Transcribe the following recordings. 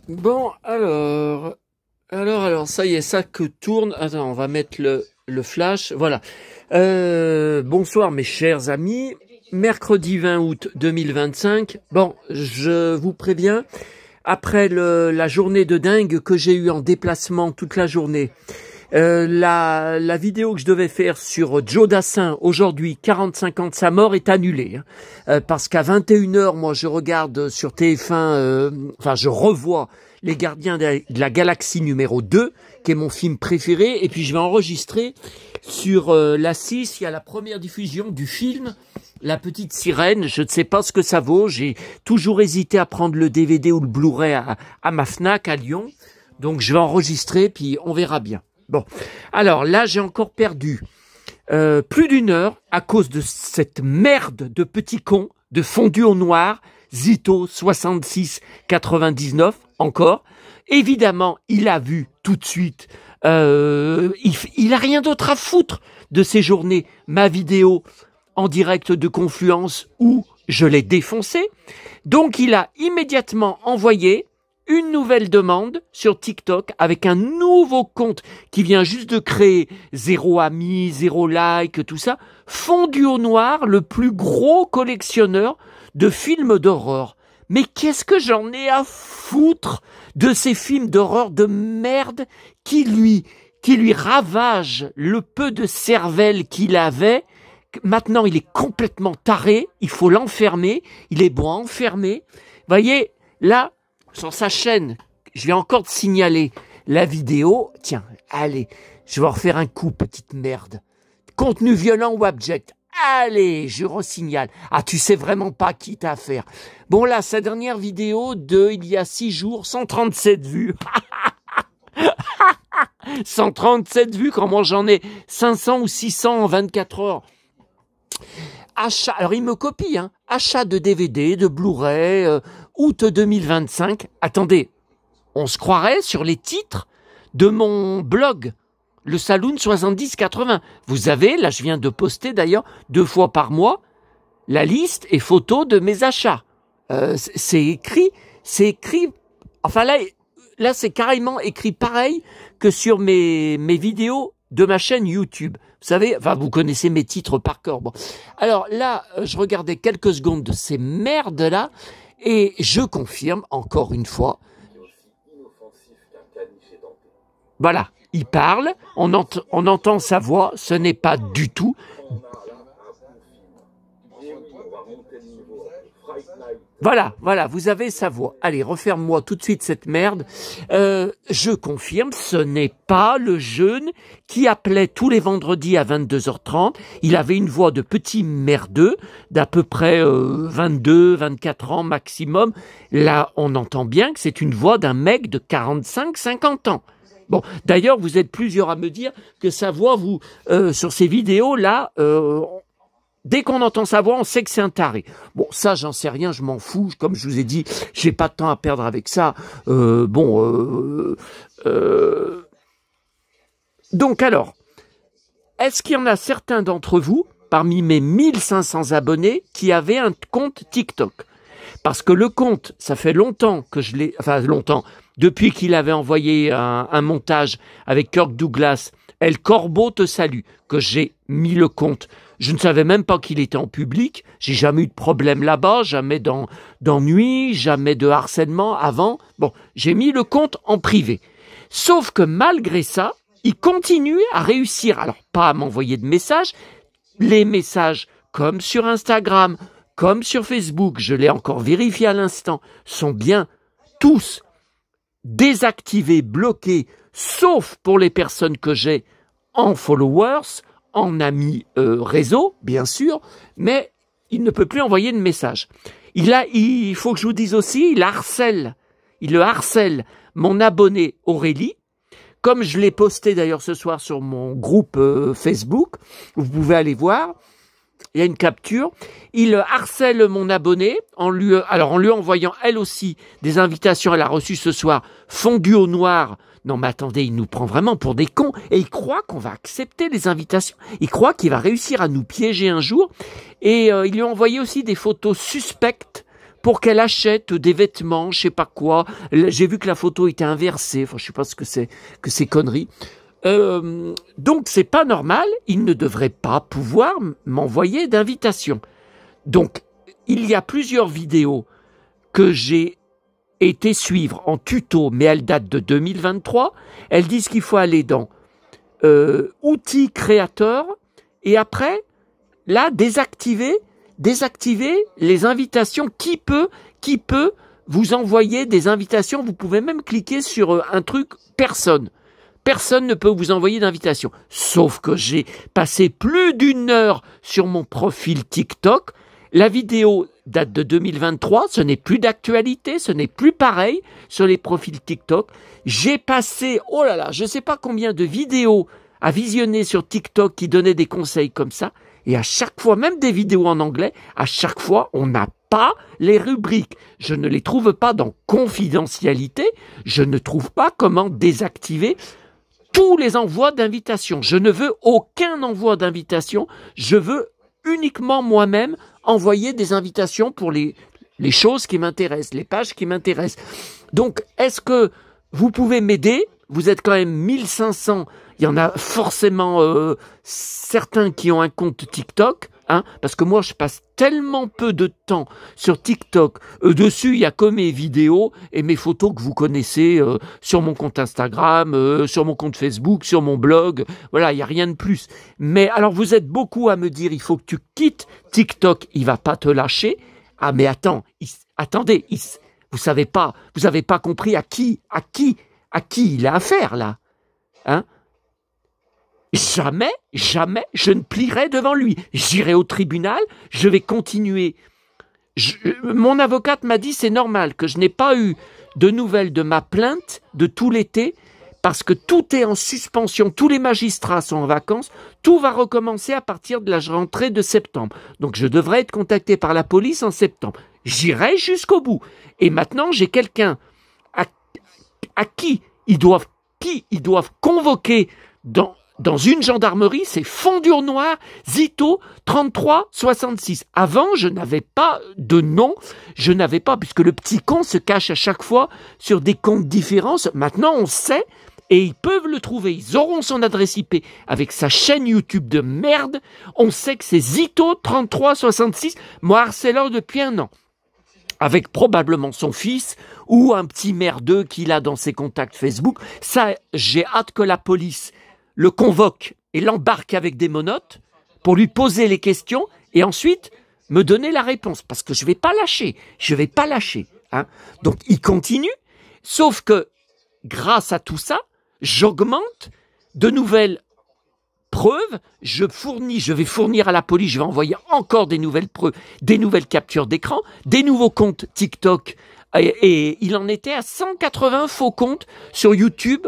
Bon, alors, ça y est, ça que tourne. Attends, on va mettre le flash. Voilà. Bonsoir mes chers amis. Mercredi 20 août 2025. Bon, je vous préviens, après la journée de dingue que j'ai eue en déplacement toute la journée, la vidéo que je devais faire sur Joe Dassin aujourd'hui, 45 ans de sa mort, est annulée. Parce qu'à 21h, moi je regarde sur TF1, je revois Les Gardiens de la Galaxie numéro 2, qui est mon film préféré, et puis je vais enregistrer sur la 6, il y a la première diffusion du film La Petite Sirène. Je ne sais pas ce que ça vaut, j'ai toujours hésité à prendre le DVD ou le Blu-ray à ma Fnac à Lyon, donc je vais enregistrer, puis on verra bien. Bon, alors là j'ai encore perdu plus d'une heure à cause de cette merde de petit con de fondu au noir, Zito 6699 encore. Évidemment, il a vu tout de suite, il a rien d'autre à foutre de ces journées, ma vidéo en direct de Confluence où je l'ai défoncé. Donc il a immédiatement envoyé une nouvelle demande sur TikTok avec un nouveau compte qui vient juste de créer, 0 amis, 0 like, tout ça. Fondu au noir, le plus gros collectionneur de films d'horreur. Mais qu'est-ce que j'en ai à foutre de ces films d'horreur de merde qui lui ravagent le peu de cervelle qu'il avait. Maintenant, il est complètement taré, il faut l'enfermer, il est bon à enfermer. Voyez, là, sur sa chaîne, je vais encore te signaler la vidéo. Tiens, allez, je vais refaire un coup, petite merde. Contenu violent ou abject. Allez, je resignale. Ah, tu sais vraiment pas qui t'as affaire. Bon, là, sa dernière vidéo il y a 6 jours, 137 vues. 137 vues, comment j'en ai 500 ou 600 en 24 heures. Achat, alors il me copie, hein. Achat de DVD, de Blu-ray, août 2025. Attendez, on se croirait sur les titres de mon blog, le Saloon 70-80. Vous avez, là je viens de poster d'ailleurs 2 fois par mois, la liste et photos de mes achats. C'est écrit, enfin là c'est carrément écrit pareil que sur mes vidéos de ma chaîne YouTube. Vous savez, enfin vous connaissez mes titres par cœur. Bon. Alors là, je regardais quelques secondes de ces merdes-là et je confirme encore une fois. Voilà, il parle, on entend sa voix, ce n'est pas du tout. Voilà, vous avez sa voix. Allez, referme-moi tout de suite cette merde. Je confirme, ce n'est pas le jeune qui appelait tous les vendredis à 22h30. Il avait une voix de petit merdeux, d'à peu près 22, 24 ans maximum. Là, on entend bien que c'est une voix d'un mec de 45, 50 ans. Bon, d'ailleurs, vous êtes plusieurs à me dire que sa voix, sur ces vidéos-là, dès qu'on entend sa voix, on sait que c'est un taré. Bon, ça, j'en sais rien, je m'en fous. Comme je vous ai dit, j'ai pas de temps à perdre avec ça. Donc alors, est-ce qu'il y en a certains d'entre vous, parmi mes 1500 abonnés, qui avaient un compte TikTok? Parce que le compte, ça fait longtemps que je l'ai... Enfin, longtemps. Depuis qu'il avait envoyé un montage avec Kirk Douglas, El Corbeau te salue, que j'ai mis le compte. Je ne savais même pas qu'il était en public. J'ai jamais eu de problème là-bas, jamais d'ennui, jamais de harcèlement avant. Bon, j'ai mis le compte en privé. Sauf que malgré ça, il continue à réussir. Alors, pas à m'envoyer de messages. Les messages, comme sur Instagram, comme sur Facebook, je l'ai encore vérifié à l'instant, sont bien tous désactivés, bloqués, sauf pour les personnes que j'ai en followers, en amis réseau, bien sûr, mais il ne peut plus envoyer de message. Il faut que je vous dise aussi, il le harcèle, mon abonné Aurélie, comme je l'ai posté d'ailleurs ce soir sur mon groupe Facebook, vous pouvez aller voir, il y a une capture, il harcèle mon abonné en lui envoyant elle aussi des invitations. Elle a reçu ce soir Fondu au noir. Non mais attendez, il nous prend vraiment pour des cons et il croit qu'on va accepter les invitations. Il croit qu'il va réussir à nous piéger un jour et il lui a envoyé aussi des photos suspectes pour qu'elle achète des vêtements, je sais pas quoi. J'ai vu que la photo était inversée. Enfin, je sais pas ce que c'est que ces conneries. Donc, c'est pas normal. Il ne devrait pas pouvoir m'envoyer d'invitation. Donc, il y a plusieurs vidéos que j'ai été suivre en tuto, mais elles datent de 2023. Elles disent qu'il faut aller dans outils créateurs et après, là, désactiver les invitations. Qui peut vous envoyer des invitations? Vous pouvez même cliquer sur un truc, personne. Personne ne peut vous envoyer d'invitation. Sauf que j'ai passé plus d'1 heure sur mon profil TikTok. La vidéo date de 2023, ce n'est plus d'actualité, ce n'est plus pareil sur les profils TikTok. J'ai passé, oh là là, je ne sais pas combien de vidéos à visionner sur TikTok qui donnaient des conseils comme ça. Et à chaque fois, même des vidéos en anglais, à chaque fois, on n'a pas les rubriques. Je ne les trouve pas dans confidentialité. Je ne trouve pas comment désactiver tous les envois d'invitation. Je ne veux aucun envoi d'invitation. Je veux uniquement moi-même envoyer des invitations pour les choses qui m'intéressent, les pages qui m'intéressent. Donc, est-ce que vous pouvez m'aider? Vous êtes quand même 1500. Il y en a forcément certains qui ont un compte TikTok, hein, parce que moi, je passe tellement peu de temps sur TikTok. Dessus, il y a que mes vidéos et mes photos que vous connaissez sur mon compte Instagram, sur mon compte Facebook, sur mon blog. Voilà, il n'y a rien de plus. Mais alors, vous êtes beaucoup à me dire, il faut que tu quittes TikTok, il va pas te lâcher. Ah, mais attendez, vous avez pas compris à qui il a affaire, là. Hein? Jamais, je ne plierai devant lui. J'irai au tribunal, je vais continuer. Mon avocate m'a dit c'est normal que je n'ai pas eu de nouvelles de ma plainte de tout l'été parce que tout est en suspension, tous les magistrats sont en vacances, tout va recommencer à partir de la rentrée de septembre. Donc je devrais être contacté par la police en septembre. J'irai jusqu'au bout. Et maintenant, j'ai quelqu'un à qui ils doivent convoquer dans une gendarmerie, c'est Fondure Noire, Zito, 3366. Avant, je n'avais pas de nom, puisque le petit con se cache à chaque fois sur des comptes différents. Maintenant, on sait, et ils peuvent le trouver. Ils auront son adresse IP avec sa chaîne YouTube de merde. On sait que c'est Zito, 3366, moi harceleur depuis 1 an. Avec probablement son fils ou un petit merdeux qu'il a dans ses contacts Facebook. Ça, j'ai hâte que la police le convoque et l'embarque avec des menottes pour lui poser les questions et ensuite me donner la réponse. Parce que je vais pas lâcher. Hein. Donc, il continue. Sauf que, grâce à tout ça, j'augmente de nouvelles preuves. Je vais fournir à la police, je vais envoyer encore des nouvelles preuves, des nouvelles captures d'écran, des nouveaux comptes TikTok. Et il en était à 180 faux comptes sur YouTube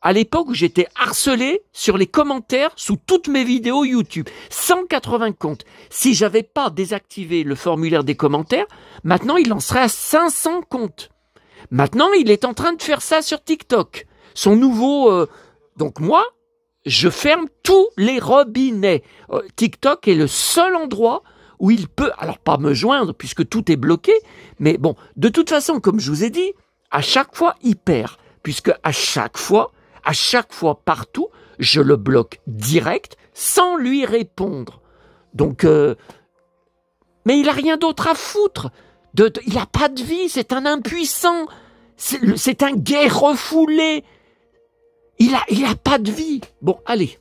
à l'époque où j'étais harcelé sur les commentaires sous toutes mes vidéos YouTube. 180 comptes. Si j'avais pas désactivé le formulaire des commentaires, maintenant il en serait à 500 comptes. Maintenant, il est en train de faire ça sur TikTok. Son nouveau... Donc moi, je ferme tous les robinets. TikTok est le seul endroit où il peut... Alors pas me joindre puisque tout est bloqué, mais bon, de toute façon, comme je vous ai dit, à chaque fois, il perd. Puisque à chaque fois, partout, je le bloque direct sans lui répondre. Donc, mais il a rien d'autre à foutre. Il a pas de vie, c'est un impuissant. C'est un gay refoulé. Il a pas de vie. Bon, allez.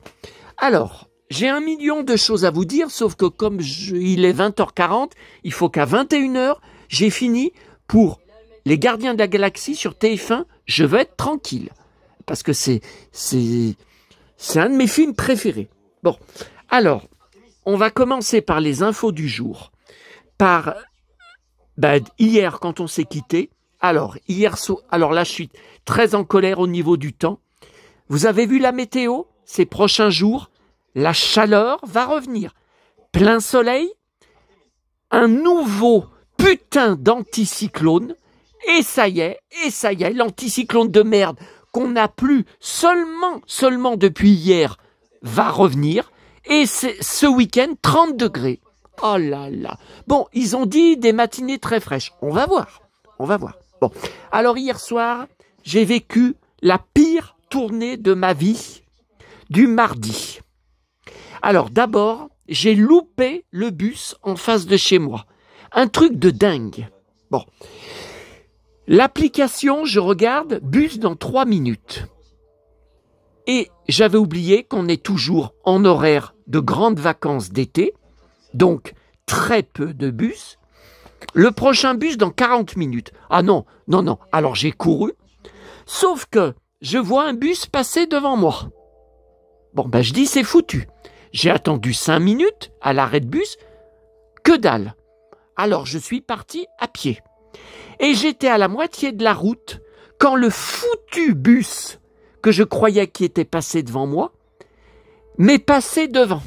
Alors, j'ai 1 million de choses à vous dire, sauf que comme il est 20h40, il faut qu'à 21h, j'ai fini pour Les Gardiens de la Galaxie sur TF1. Je veux être tranquille. Parce que c'est un de mes films préférés. Bon, alors, on va commencer par les infos du jour. Hier, quand on s'est quitté, alors là, je suis très en colère au niveau du temps. Vous avez vu la météo? Ces prochains jours, la chaleur va revenir. Plein soleil, un nouveau putain d'anticyclone, et ça y est, l'anticyclone de merde qu'on n'a plus seulement depuis hier va revenir, et c'est ce week-end 30 degrés. Oh là là. Bon, ils ont dit des matinées très fraîches. On va voir. On va voir. Bon. Alors hier soir, j'ai vécu la pire tournée de ma vie du mardi. Alors d'abord, j'ai loupé le bus en face de chez moi. Un truc de dingue. Bon. L'application, je regarde, bus dans 3 minutes. Et j'avais oublié qu'on est toujours en horaire de grandes vacances d'été, donc très peu de bus. Le prochain bus dans 40 minutes. Ah non, non, non. Alors j'ai couru, sauf que je vois un bus passer devant moi. Bon, ben je dis c'est foutu. J'ai attendu 5 minutes à l'arrêt de bus, que dalle. Alors je suis parti à pied. Et j'étais à la moitié de la route quand le foutu bus que je croyais qui était passé devant moi m'est passé devant.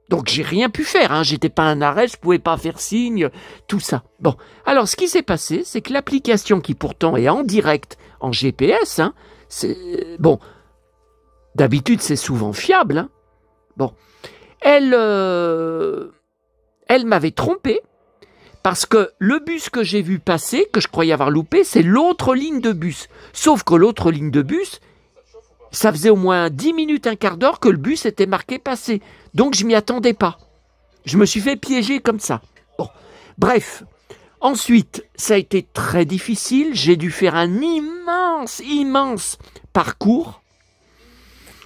Donc j'ai rien pu faire, hein. J'étais pas un arrêt, je pouvais pas faire signe, tout ça. Bon, alors ce qui s'est passé, c'est que l'application qui pourtant est en direct, en GPS, hein, bon, d'habitude c'est souvent fiable, hein. Bon, elle m'avait trompé. Parce que le bus que j'ai vu passer, que je croyais avoir loupé, c'est l'autre ligne de bus. Sauf que l'autre ligne de bus, ça faisait au moins 10 minutes, un quart d'heure que le bus était marqué passé. Donc je m'y attendais pas. Je me suis fait piéger comme ça. Bon, bref. Ensuite, ça a été très difficile. J'ai dû faire un immense parcours.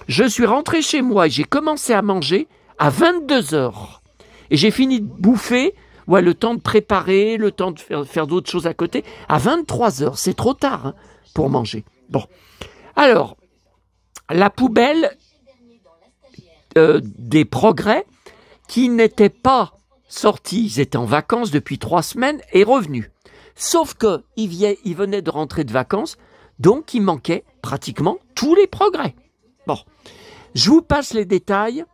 Je suis rentré chez moi et j'ai commencé à manger à 22 heures. Et j'ai fini de bouffer. Ouais, le temps de préparer, le temps de faire d'autres choses à côté, à 23 heures, c'est trop tard hein, pour manger. Bon, alors, la poubelle des progrès qui n'étaient pas sortis, ils étaient en vacances depuis 3 semaines, est revenue. Sauf qu'ils venaient de rentrer de vacances, donc il manquait pratiquement tous les progrès. Bon, je vous passe les détails.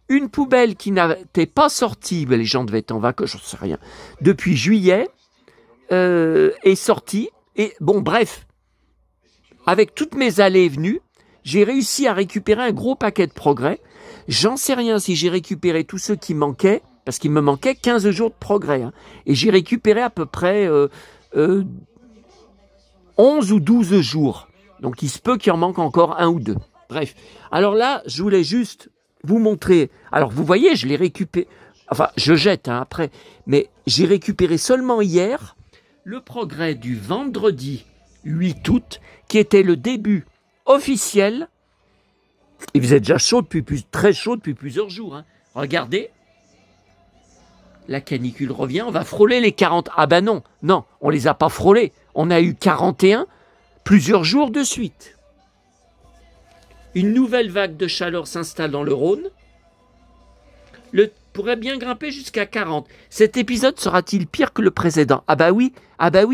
Une poubelle qui n'était pas sortie, les gens devaient être en vacances, je ne sais rien, depuis juillet, est sortie. Et bon, bref, avec toutes mes allées et venues, j'ai réussi à récupérer un gros paquet de progrès. J'en sais rien si j'ai récupéré tous ceux qui manquaient, parce qu'il me manquait 15 jours de progrès. Hein, et j'ai récupéré à peu près 11 ou 12 jours. Donc il se peut qu'il en manque encore 1 ou 2. Bref, alors là, je voulais juste vous montrer. Alors vous voyez, je l'ai récupéré, enfin je jette hein, après, mais j'ai récupéré seulement hier le progrès du vendredi 8 août, qui était le début officiel. Il faisait déjà chaud très chaud depuis plusieurs jours. Hein. Regardez, la canicule revient, on va frôler les 40. Ah ben non, non, on les a pas frôlés. On a eu 41 plusieurs jours de suite. Une nouvelle vague de chaleur s'installe dans le Rhône. Pourrait bien grimper jusqu'à 40. Cet épisode sera-t-il pire que le précédent? Ah bah oui,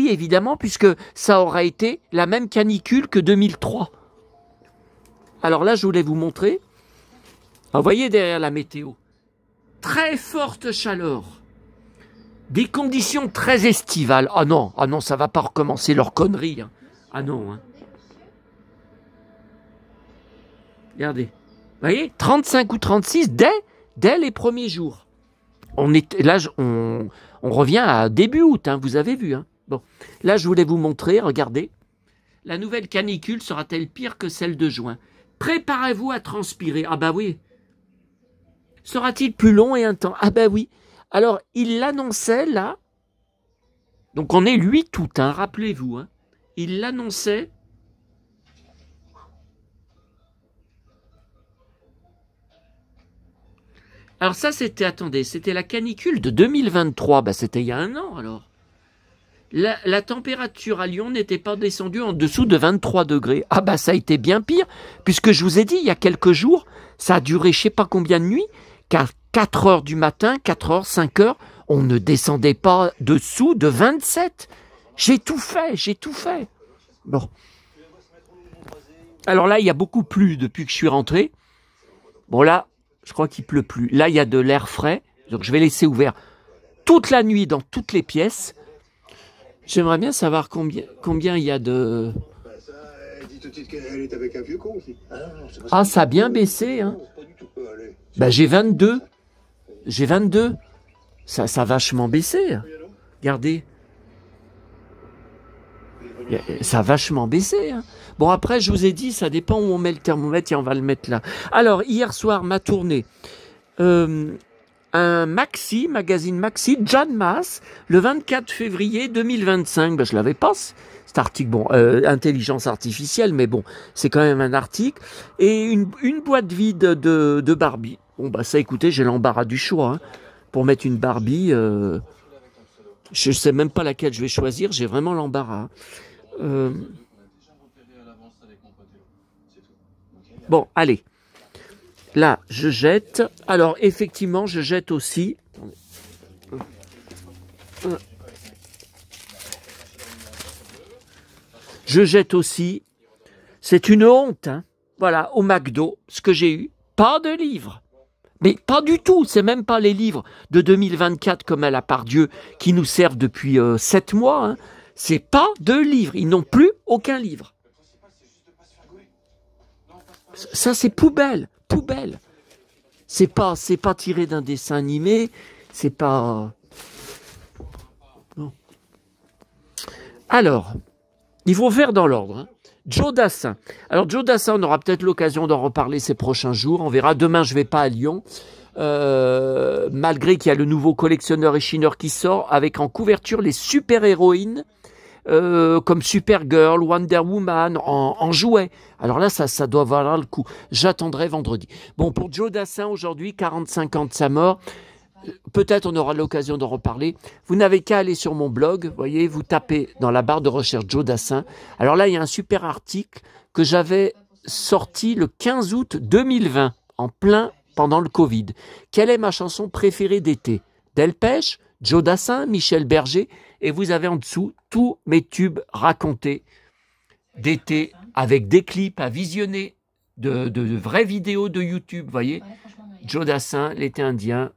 évidemment, puisque ça aura été la même canicule que 2003. Alors là, je voulais vous montrer. Vous voyez derrière la météo, très forte chaleur, des conditions très estivales. Ah non, ça va pas recommencer leur connerie. Hein. Ah non, hein. Regardez, vous voyez, 35 ou 36 dès les premiers jours. On revient à début août, hein, vous avez vu. Hein. Bon, là, je voulais vous montrer, regardez. La nouvelle canicule sera-t-elle pire que celle de juin? Préparez-vous à transpirer. Ah bah oui. Sera-t-il plus long et intense? Ah bah oui. Alors, il l'annonçait là. Donc, on est le 8 août, hein, rappelez-vous. Hein. Il l'annonçait. Alors ça, c'était la canicule de 2023. Bah, c'était il y a 1 an, alors. La température à Lyon n'était pas descendue en dessous de 23 degrés. Ah bah, ça a été bien pire, puisque je vous ai dit, il y a quelques jours, ça a duré je sais pas combien de nuits, qu'à 4 heures du matin, 4 heures, 5 heures, on ne descendait pas dessous de 27. J'ai tout fait. Bon. Alors là, il y a beaucoup plu depuis que je suis rentré. Bon là, je crois qu'il pleut plus. Là, il y a de l'air frais, donc je vais laisser ouvert toute la nuit dans toutes les pièces. J'aimerais bien savoir combien il y a de... Ah, ça a bien baissé, hein. Ben, j'ai 22. Ça a vachement baissé. Regardez. Ça a vachement baissé. Hein. Bon, après, je vous ai dit, ça dépend où on met le thermomètre et on va le mettre là. Alors, hier soir, ma tournée. Un magazine Maxi, John Mass, le 24 février 2025. Ben, je l'avais pas, cet article. Bon, intelligence artificielle, mais bon, c'est quand même un article. Et une boîte vide de Barbie. Bon, bah ça, écoutez, j'ai l'embarras du choix. Hein. Pour mettre une Barbie, je sais même pas laquelle je vais choisir, j'ai vraiment l'embarras. Bon, allez. Là, je jette. Alors, effectivement, je jette aussi. Je jette aussi. C'est une honte, hein. Voilà, au McDo, ce que j'ai eu. Pas de livres. Mais pas du tout. C'est même pas les livres de 2024 comme à la Pardieu qui nous servent depuis 7 mois. Hein. C'est pas de livres. Ils n'ont plus aucun livre. Ça, c'est poubelle. Poubelle. C'est pas tiré d'un dessin animé. C'est pas... Non. Alors, il faut faire dans l'ordre. Hein. Joe Dassin. Alors, Joe Dassin, on aura peut-être l'occasion d'en reparler ces prochains jours. On verra. Demain, je vais pas à Lyon. Malgré qu'il y a le nouveau collectionneur et chineur qui sort avec en couverture les super-héroïnes comme Supergirl, Wonder Woman en jouet. Alors là, ça doit valoir le coup. J'attendrai vendredi. Bon, pour Joe Dassin, aujourd'hui, 45 ans de sa mort. Peut-être on aura l'occasion d'en reparler. Vous n'avez qu'à aller sur mon blog. Vous voyez, vous tapez dans la barre de recherche Joe Dassin. Alors là, il y a un super article que j'avais sorti le 15 août 2020, en plein pendant le Covid. Quelle est ma chanson préférée d'été? Delpech, Joe Dassin, Michel Berger. Et vous avez en dessous tous mes tubes racontés d'été avec des clips à visionner, de vraies vidéos de YouTube. Vous voyez, Joe Dassin, l'été indien.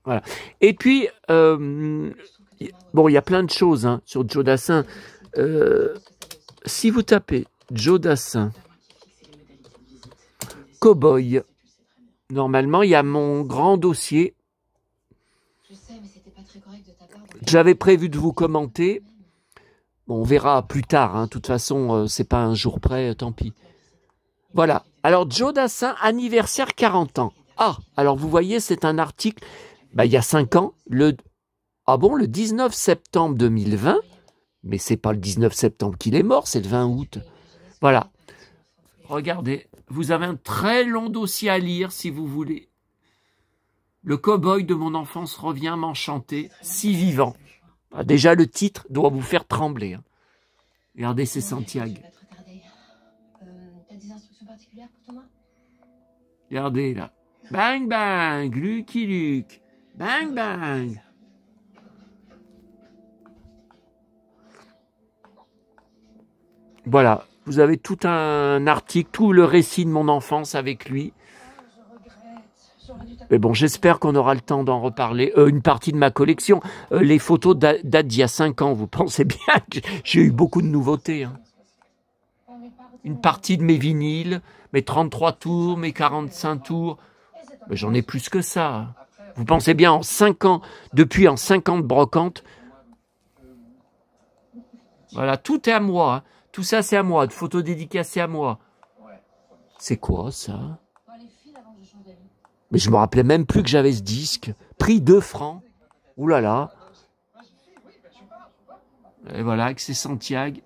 Voilà. Et puis, bon, il y a plein de choses hein, sur Joe Dassin. Si vous tapez Joe Dassin, Cowboy, normalement, il y a mon grand dossier. J'avais prévu de vous commenter. Bon, on verra plus tard. Hein. De toute façon, c'est pas un jour près, tant pis. Voilà. Alors, Joe Dassin, anniversaire 40 ans. Ah, alors vous voyez, c'est un article... Ben, il y a 5 ans, le 19 septembre 2020, mais c'est pas le 19 septembre qu'il est mort, c'est le 20 août. Voilà. Regardez, vous avez un très long dossier à lire si vous voulez. Le cow-boy de mon enfance revient m'enchanter, si vivant. Ah, déjà, le titre doit vous faire trembler. Hein. Regardez, c'est Santiago. T'as des instructions particulières pour Thomas? Regardez, là. Bang, bang, Lucky Luke. Bang, bang. Voilà, vous avez tout un article, tout le récit de mon enfance avec lui. Mais bon, j'espère qu'on aura le temps d'en reparler. Une partie de ma collection, les photos datent d'il y a 5 ans. Vous pensez bien que j'ai eu beaucoup de nouveautés. Hein. Une partie de mes vinyles, mes 33 tours, mes 45 tours. Mais j'en ai plus que ça. Vous pensez bien, en 5 ans, depuis en 5 ans de brocante, voilà, tout est à moi. Hein. Tout ça, c'est à moi. De photos dédicacées à moi. C'est quoi, ça? Mais je me rappelais même plus que j'avais ce disque. Prix 2 francs. Ouh là là. Et voilà, avec ses Santiago.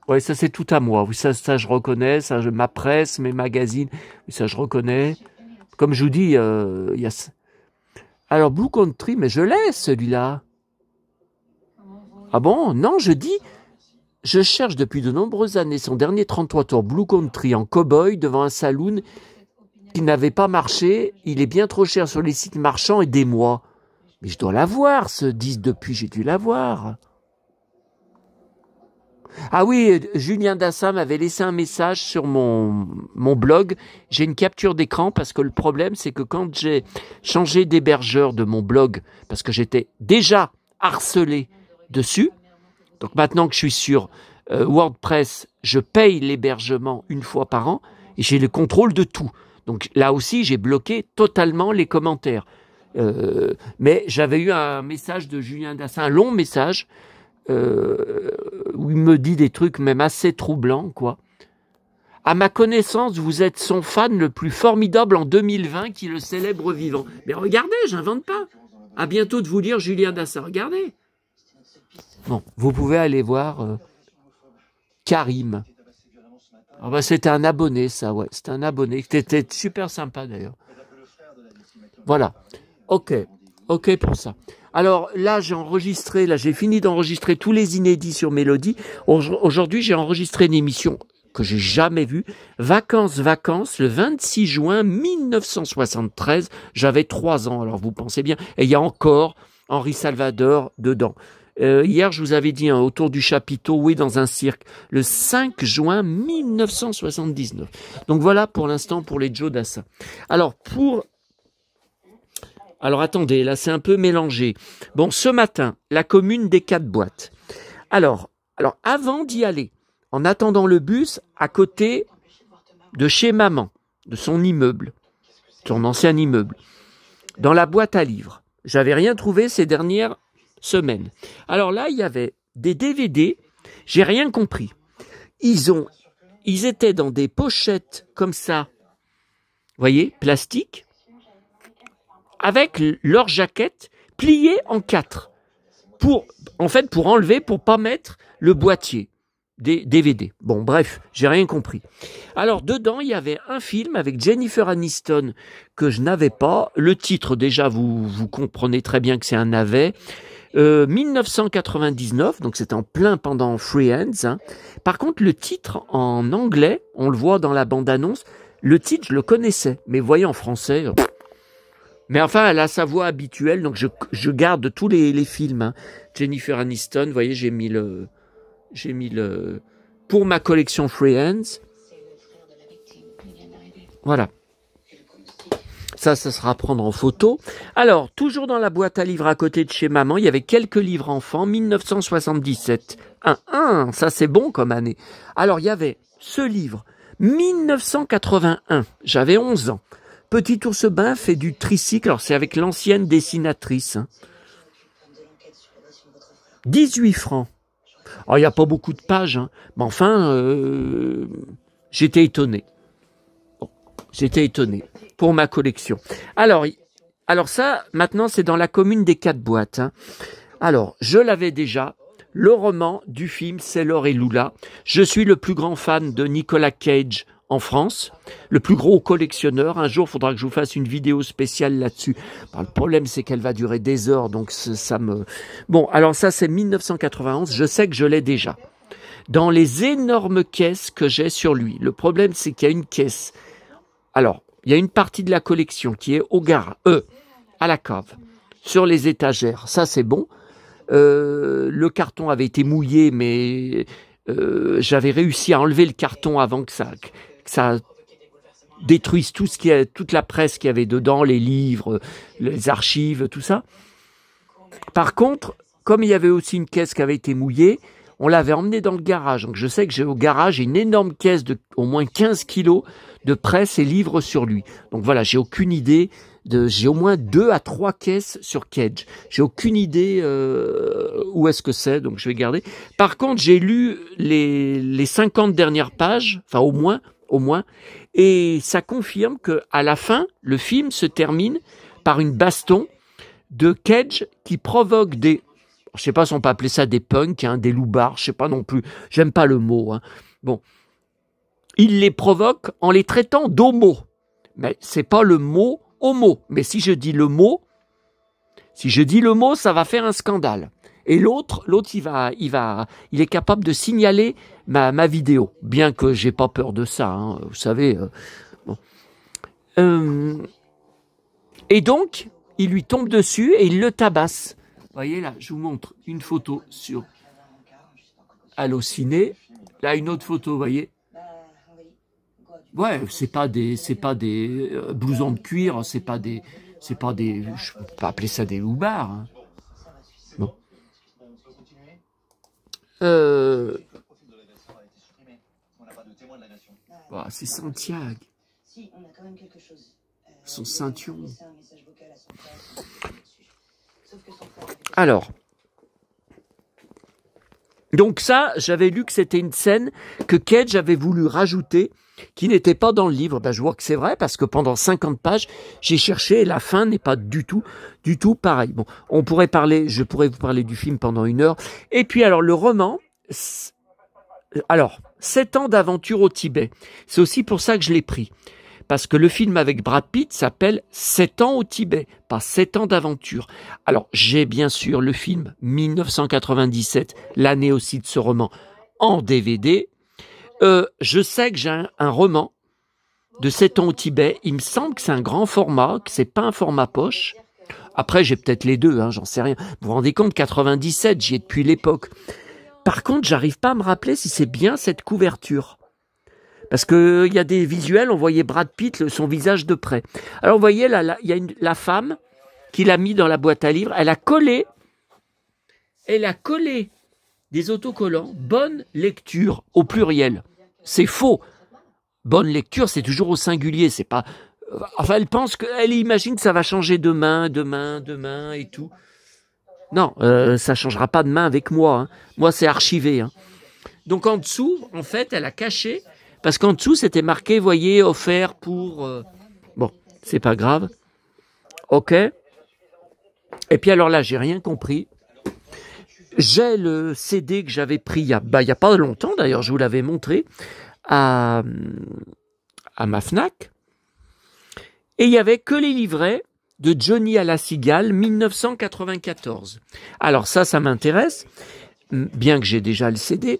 Ouais, ça c'est tout à moi. Ça je reconnais. Ça, ma presse, mes magazines. Ça je reconnais. Comme je vous dis, il y a... Alors, Blue Country, mais je l'ai, celui-là. Ah bon? Non, je dis... Je cherche depuis de nombreuses années son dernier 33 tours Blue Country en cow-boy devant un saloon qui n'avait pas marché. Il est bien trop cher sur les sites marchands, aidez-moi. Mais je dois l'avoir, ce disque depuis, j'ai dû l'avoir. Ah oui, Julien Dassin m'avait laissé un message sur mon blog. J'ai une capture d'écran parce que le problème, c'est que quand j'ai changé d'hébergeur de mon blog, parce que j'étais déjà harcelé dessus, donc maintenant que je suis sur WordPress, je paye l'hébergement 1 fois par an. Et j'ai le contrôle de tout. Donc là aussi, j'ai bloqué totalement les commentaires. Mais j'avais eu un message de Julien Dassin, un long message, où il me dit des trucs même assez troublants, quoi. À ma connaissance, vous êtes son fan le plus formidable en 2020 qui le célèbre vivant. Mais regardez, j'invente pas. À bientôt de vous lire Julien Dassin. Regardez. Bon, vous pouvez aller voir Karim. Ah bah, c'était un abonné, ça, ouais. C'était un abonné. C'était super sympa, d'ailleurs. Voilà. Ok. Ok pour ça. Alors là, j'ai fini d'enregistrer tous les inédits sur Mélodie. Aujourd'hui, j'ai enregistré une émission que j'ai jamais vue. Vacances, le 26 juin 1973. J'avais 3 ans, alors vous pensez bien. Et il y a encore Henri Salvador dedans. Hier, je vous avais dit, autour du chapiteau, oui, dans un cirque, le 5 juin 1979. Donc voilà pour l'instant pour les Joe Dassin. Alors attendez, là c'est un peu mélangé. Bon, ce matin, la commune des 4 boîtes. Alors avant d'y aller, en attendant le bus, à côté de chez maman, de son immeuble, son ancien immeuble, dans la boîte à livres, j'avais rien trouvé ces dernières semaines. Alors là, il y avait des DVD, j'ai rien compris. Ils étaient dans des pochettes comme ça, vous voyez, plastique, avec leur jaquette pliée en 4 pour enlever, pour pas mettre le boîtier des DVD. Bon, bref, j'ai rien compris. Alors, dedans, il y avait un film avec Jennifer Aniston que je n'avais pas. Le titre, déjà, vous comprenez très bien que c'est un navet. 1999, donc c'est en plein pendant Friends. Hein. Par contre, le titre en anglais, on le voit dans la bande-annonce, le titre, je le connaissais, mais voyez en français... Mais enfin, elle a sa voix habituelle, donc je garde tous les films. Hein. Jennifer Aniston, vous voyez, j'ai mis le pour ma collection Friends. Voilà. Ça sera à prendre en photo. Alors, toujours dans la boîte à livres à côté de chez maman, il y avait quelques livres enfants, 1977. Ça c'est bon comme année. Alors, il y avait ce livre, 1981, j'avais 11 ans. Petit ours bain fait du tricycle, alors c'est avec l'ancienne dessinatrice. Hein. 18 francs. Alors, il n'y a pas beaucoup de pages, hein. Mais enfin, j'étais étonné. Bon, j'étais étonné pour ma collection. Alors ça, maintenant, c'est dans la commune des 4 boîtes. Hein. Alors, je l'avais déjà. Le roman du film C'est Laure et Lula. Je suis le plus grand fan de Nicolas Cage en France, le plus gros collectionneur. Un jour, il faudra que je vous fasse une vidéo spéciale là-dessus. Ben, le problème, c'est qu'elle va durer des heures, donc ça me... Bon, alors ça, c'est 1991. Je sais que je l'ai déjà. Dans les énormes caisses que j'ai sur lui. Le problème, c'est qu'il y a une caisse. Alors, il y a une partie de la collection qui est au garage, à la cave, sur les étagères. Ça, c'est bon. Le carton avait été mouillé, mais j'avais réussi à enlever le carton avant que ça détruise toute la presse qu'il y avait dedans, les livres, les archives, tout ça. Par contre, comme il y avait aussi une caisse qui avait été mouillée, on l'avait emmenée dans le garage. Donc je sais que j'ai au garage une énorme caisse de au moins 15 kilos de presse et livres sur lui. Donc voilà, j'ai aucune idée. J'ai au moins 2 à 3 caisses sur Cage. J'ai aucune idée où est-ce que c'est, donc je vais garder. Par contre, j'ai lu les 50 dernières pages, enfin au moins, et ça confirme que à la fin, le film se termine par une baston de Cage qui provoque des... Je sais pas si on peut appeler ça des punks, hein, des loupards, je sais pas non plus. J'aime pas le mot. Hein. Bon, il les provoque en les traitant d'homo. Mais c'est pas le mot homo. Mais si je dis le mot, ça va faire un scandale. Et l'autre, il est capable de signaler ma vidéo, bien que j'ai pas peur de ça. Hein, vous savez. Bon. Et donc, il lui tombe dessus et il le tabasse. Vous voyez là, je vous montre une photo sur Allociné. Là, une autre photo, vous voyez. Ouais, c'est pas des blousons de cuir, c'est pas des, je peux pas appeler ça des loupards. Hein. Bon. Oh, c'est Santiago. Son ceinturon. Alors. Donc ça, j'avais lu que c'était une scène que Cage avait voulu rajouter, qui n'était pas dans le livre. Ben, je vois que c'est vrai, parce que pendant 50 pages, j'ai cherché et la fin n'est pas du tout pareil. Bon, je pourrais vous parler du film pendant 1 heure. Et puis alors, le roman, alors, 7 ans d'aventure au Tibet. C'est aussi pour ça que je l'ai pris. Parce que le film avec Brad Pitt s'appelle 7 ans au Tibet, pas 7 ans d'aventure. Alors, j'ai bien sûr le film 1997, l'année aussi de ce roman, en DVD. Je sais que j'ai un roman de 7 ans au Tibet. Il me semble que c'est un grand format, que c'est pas un format poche. Après, j'ai peut-être les deux, j'en sais rien. Vous vous rendez compte, 97, j'y ai depuis l'époque. Par contre, j'arrive pas à me rappeler si c'est bien cette couverture. Parce que il y a des visuels, on voyait Brad Pitt, son visage de près. Alors vous voyez, là, il y a la femme qui l'a mis dans la boîte à livres, elle a collé des autocollants, bonne lecture au pluriel. C'est faux. Bonne lecture, c'est toujours au singulier, c'est pas... Enfin, elle imagine que ça va changer demain et tout. Non, ça changera pas demain avec moi. Moi, c'est archivé. Donc en dessous, en fait, elle a caché... Parce qu'en dessous, c'était marqué, voyez, offert pour... Bon, c'est pas grave. OK. Et puis alors là, j'ai rien compris. J'ai le CD que j'avais pris il y a pas longtemps, d'ailleurs, je vous l'avais montré, à ma Fnac. Et il n'y avait que les livrets de Johnny à la Cigale, 1994. Alors ça m'intéresse, bien que j'ai déjà le CD.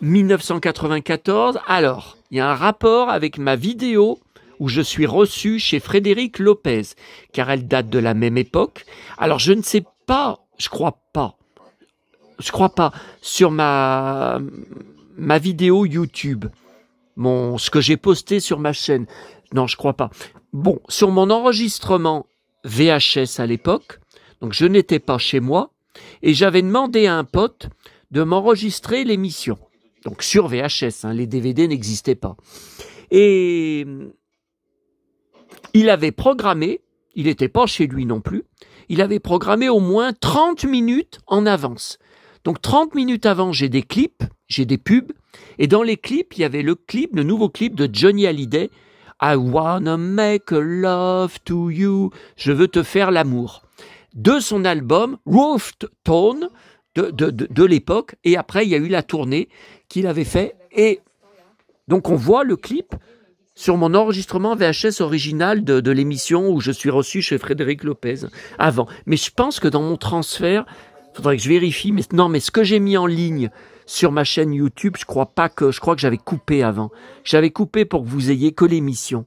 1994, alors, il y a un rapport avec ma vidéo où je suis reçu chez Frédéric Lopez, car elle date de la même époque. Alors, je ne sais pas, je crois pas, sur ma vidéo YouTube, ce que j'ai posté sur ma chaîne. Non, je crois pas. Bon, sur mon enregistrement VHS à l'époque, donc je n'étais pas chez moi, et j'avais demandé à un pote de m'enregistrer l'émission. Donc sur VHS, les DVD n'existaient pas. Et il avait programmé, il n'était pas chez lui non plus, il avait programmé au moins 30 minutes en avance. Donc 30 minutes avant, j'ai des clips, j'ai des pubs, et dans les clips, il y avait le nouveau clip de Johnny Hallyday, I wanna make a love to you, je veux te faire l'amour, de son album Rough Tone de l'époque, et après il y a eu la tournée qu'il avait fait, et donc on voit le clip sur mon enregistrement VHS original de l'émission où je suis reçu chez Frédéric Lopez avant. Mais je pense que dans mon transfert, il faudrait que je vérifie, mais ce que j'ai mis en ligne sur ma chaîne YouTube, je crois que j'avais coupé avant. J'avais coupé pour que vous ayez que l'émission.